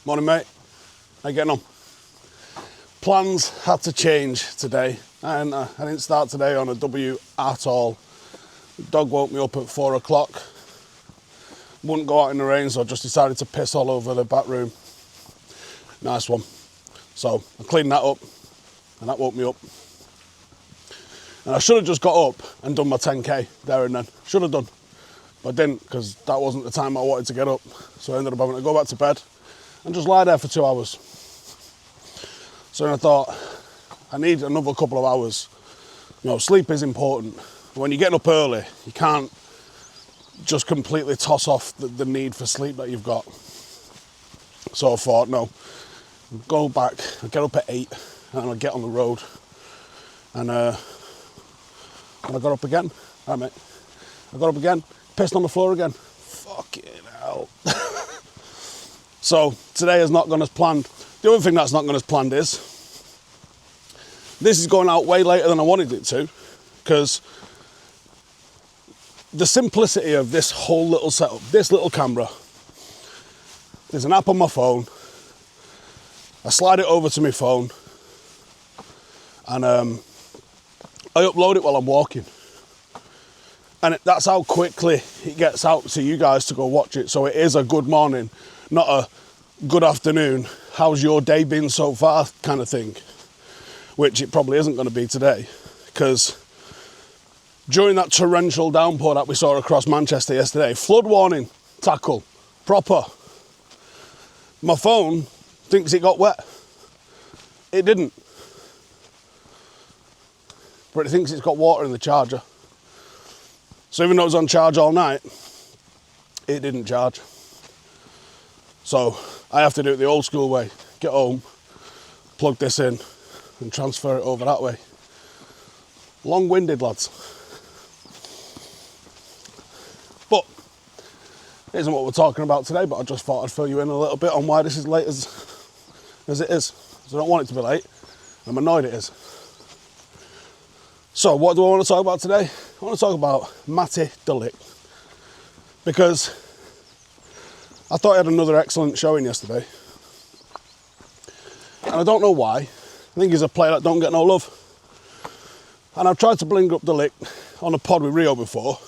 Morning, mate. How you getting on? Plans had to change today, and I didn't start today on a W at all. The dog woke me up at 4 o'clock. Wouldn't go out in the rain, so I just decided to piss all over the back room. Nice one. So I cleaned that up, and that woke me up. And I should have just got up and done my 10k there and then. Should have done, but I didn't, because that wasn't the time I wanted to get up. So I ended up having to go back to bed and just lie there for 2 hours. So then I thought, I need another couple of hours. You know, sleep is important. When you're getting up early, you can't just completely toss off the need for sleep that you've got. So I thought, no, go back, I'll get up at 8, and I'll get on the road. And I got up again. All right, mate. I got up again, pissed on the floor again. Fucking hell. So today has not gone as planned. The other thing that's not gone as planned is, this is going out way later than I wanted it to, because the simplicity of this whole little setup, this little camera, there's an app on my phone, I slide it over to my phone, and I upload it while I'm walking. And that's how quickly it gets out to you guys to go watch it. So it is a good morning, not a good afternoon, how's your day been so far kind of thing, which it probably isn't going to be today, because during that torrential downpour that we saw across Manchester yesterday, flood warning, tackle, proper, my phone thinks it got wet. It didn't, but it thinks it's got water in the charger. So even though it was on charge all night, it didn't charge. So I have to do it the old school way. Get home, plug this in, and transfer it over that way. Long-winded, lads. But it isn't what we're talking about today, but I just thought I'd fill you in a little bit on why this is late as it is. So I don't want it to be late. I'm annoyed it is. So what do I want to talk about today? I want to talk about Matthijs de Ligt, because I thought he had another excellent showing yesterday. And I don't know why. I think he's a player that don't get no love. And I've tried to bring up de Ligt on a pod with Rio before,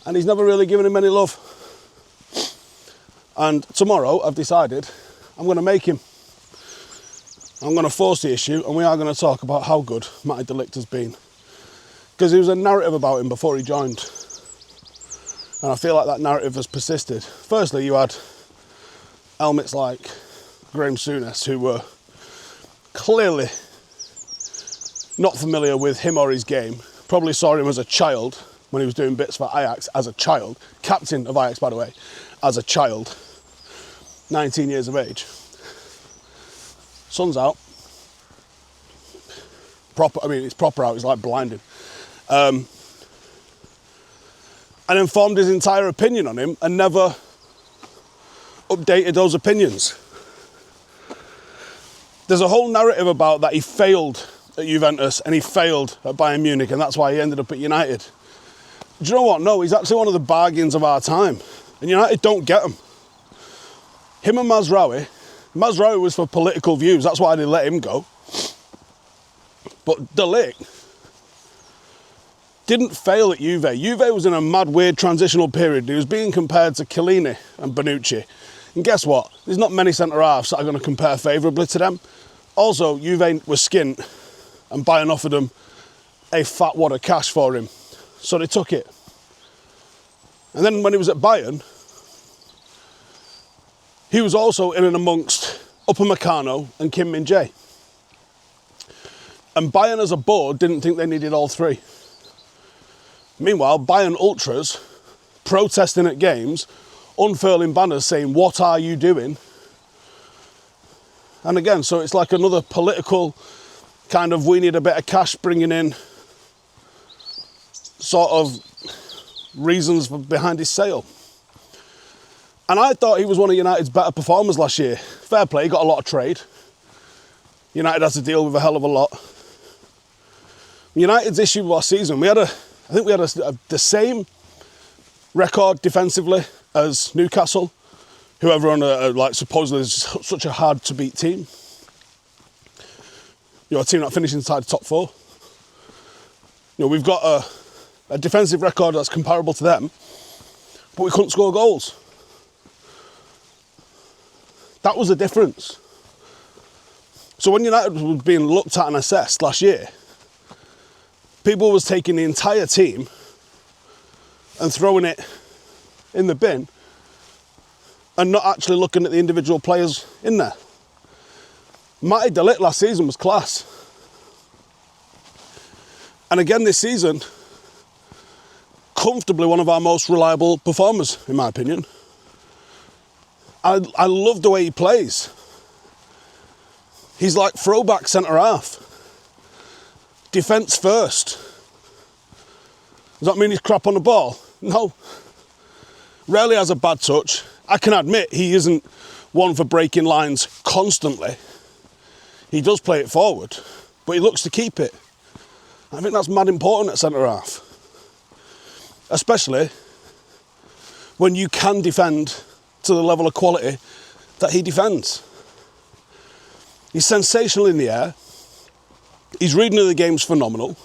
and he's never really given him any love. And tomorrow I've decided I'm going to make him. I'm going to force the issue, and we are going to talk about how good Matthijs de Ligt has been. Because there was a narrative about him before he joined. And I feel like that narrative has persisted. Firstly, you had helmets like Graham Souness, who were clearly not familiar with him or his game. Probably saw him as a child when he was doing bits for Ajax as a child. Captain of Ajax, by the way, as a child. 19 years of age. Sun's out. Proper, I mean, it's proper out, it's like blinding. And informed his entire opinion on him and never updated those opinions. There's a whole narrative about that he failed at Juventus and he failed at Bayern Munich, and that's why he ended up at United. Do you know what? No, he's actually one of the bargains of our time. And United don't get him. Him and Mazraoui was for political views, that's why they let him go. But de Ligt didn't fail at Juve. Juve was in a mad, weird transitional period. He was being compared to Chiellini and Bonucci. And guess what? There's not many centre-halves that are going to compare favourably to them. Also, Juve was skint, and Bayern offered them a fat wad of cash for him. So they took it. And then when he was at Bayern, he was also in and amongst Upamecano and Kim Min-jae. And Bayern as a board didn't think they needed all three. Meanwhile, Bayern ultras protesting at games, unfurling banners saying, "What are you doing?" And again, so it's like another political kind of, we need a bit of cash bringing in sort of reasons behind his sale. And I thought he was one of United's better performers last year. Fair play, he got a lot of trade. United had to deal with a hell of a lot. United's issue last season, I think we had the same record defensively as Newcastle, who everyone like supposedly is such a hard to beat team. You know, a team that finished inside the top 4. You know, we've got a defensive record that's comparable to them, but we couldn't score goals. That was the difference. So when United was being looked at and assessed last year, people was taking the entire team and throwing it in the bin and not actually looking at the individual players in there. Matthijs de Ligt last season was class. And again this season, comfortably one of our most reliable performers, in my opinion. I love the way he plays. He's like throwback centre-half. Defence first. Does that mean he's crap on the ball? No. Rarely has a bad touch. I can admit he isn't one for breaking lines constantly. He does play it forward, but he looks to keep it. I think that's mad important at centre-half. Especially when you can defend to the level of quality that he defends. He's sensational in the air. His reading of the game's phenomenal.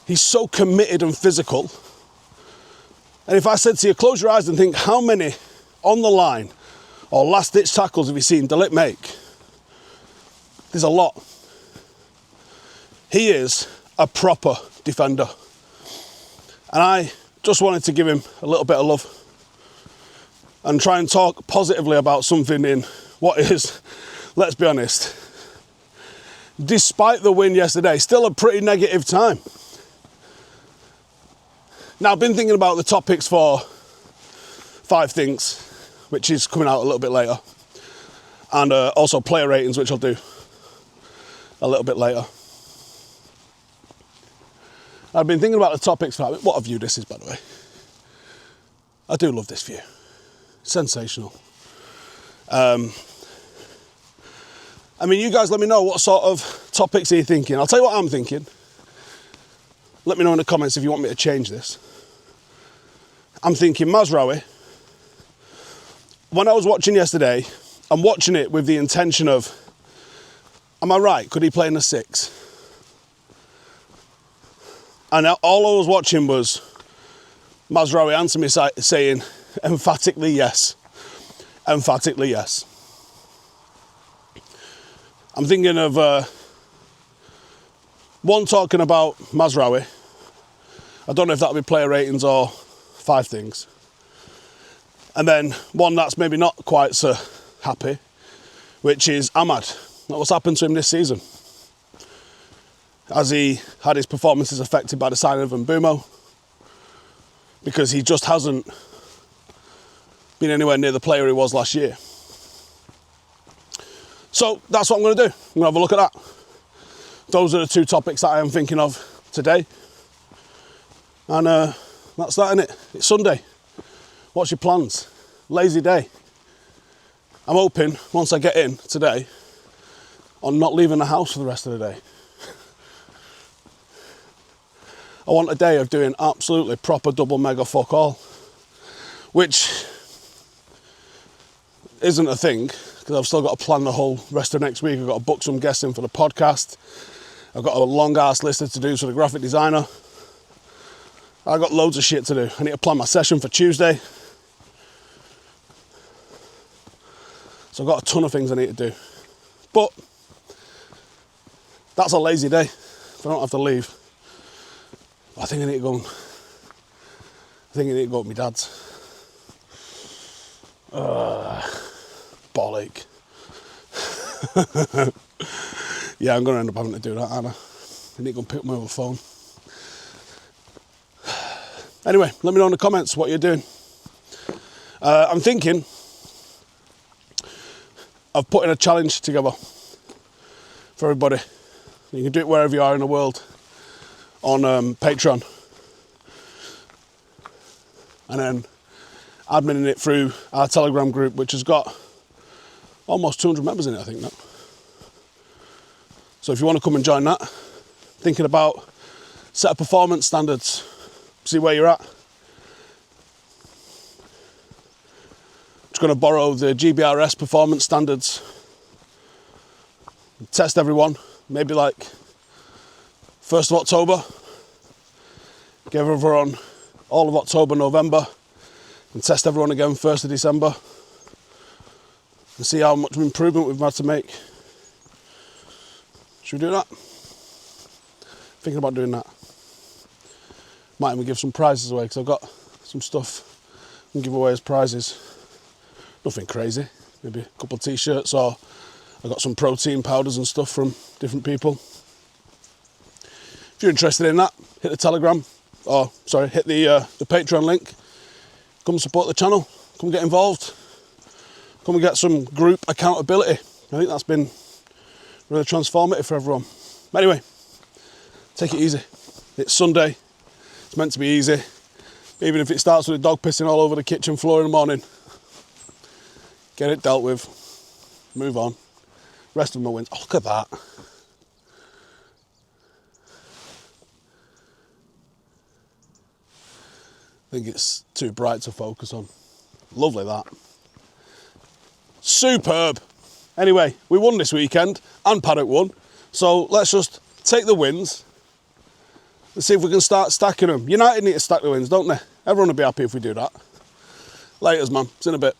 He's so committed and physical. And if I said to you, close your eyes and think how many on the line or last-ditch tackles have you seen de Ligt make? There's a lot. He is a proper defender. And I just wanted to give him a little bit of love and try and talk positively about something in what is, let's be honest, despite the win yesterday, still a pretty negative time. Now, I've been thinking about the topics for 5 things, which is coming out a little bit later, and also player ratings, which I'll do a little bit later. I've been thinking about the topics for what a view this is, by the way. I do love this view. Sensational. I mean, you guys let me know what sort of topics are you thinking. I'll tell you what I'm thinking. Let me know in the comments if you want me to change this. I'm thinking Mazraoui. When I was watching yesterday, I'm watching it with the intention of, am I right? Could he play in a 6? And all I was watching was Mazraoui answer me saying, emphatically yes. Emphatically yes. I'm thinking of one talking about Mazraoui. I don't know if that'll be player ratings or 5 things. And then one that's maybe not quite so happy, which is Ahmad. What's happened to him this season? Has he had his performances affected by the signing of Mbumo? Because he just hasn't been anywhere near the player he was last year. So that's what I'm going to do. I'm going to have a look at that. Those are the 2 topics that I am thinking of today. And that's that, innit? It's Sunday. What's your plans? Lazy day. I'm hoping, once I get in today, on not leaving the house for the rest of the day. I want a day of doing absolutely proper double mega fuck all. Which isn't a thing, because I've still got to plan the whole rest of next week. I've got to book some guests in for the podcast. I've got a long ass list of to-dos for the graphic designer. I've got loads of shit to do. I need to plan my session for Tuesday. So I've got a ton of things I need to do. But that's a lazy day if I don't have to leave. I think I need to go to my dad's. Bollock. Yeah, I'm going to end up having to do that, aren't I? I need to go and pick up my other phone. Anyway, let me know in the comments what you're doing. I'm thinking of putting a challenge together for everybody. You can do it wherever you are in the world on Patreon. And then adminning it through our Telegram group, which has got almost 200 members in it, I think now. So if you want to come and join that, thinking about set of performance standards, see where you're at. Just Just going to borrow the GBRS performance standards, test everyone, maybe like 1st of October, give everyone all of October, November, and test everyone again 1st of December, and see how much improvement we've had to make. Should we do that? Thinking about doing that. Might even give some prizes away, because I've got some stuff I can give away as prizes. Nothing crazy, maybe a couple of t-shirts, or I got some protein powders and stuff from different people. If you're interested in that, hit the Telegram, or sorry, hit the Patreon link. Come support the channel, come get involved, come and get some group accountability. I think that's been really transformative for everyone. But anyway, take it easy. It's Sunday, it's meant to be easy. Even if it starts with a dog pissing all over the kitchen floor in the morning, get it dealt with, move on. Rest of my wins. Oh, look at that. I think it's too bright to focus on. Lovely that. Superb. Anyway, we won this weekend, and Paddock won. So let's just take the wins and see if we can start stacking them. United need to stack the wins, don't they? Everyone will be happy if we do that. Laters, man. See you in a bit.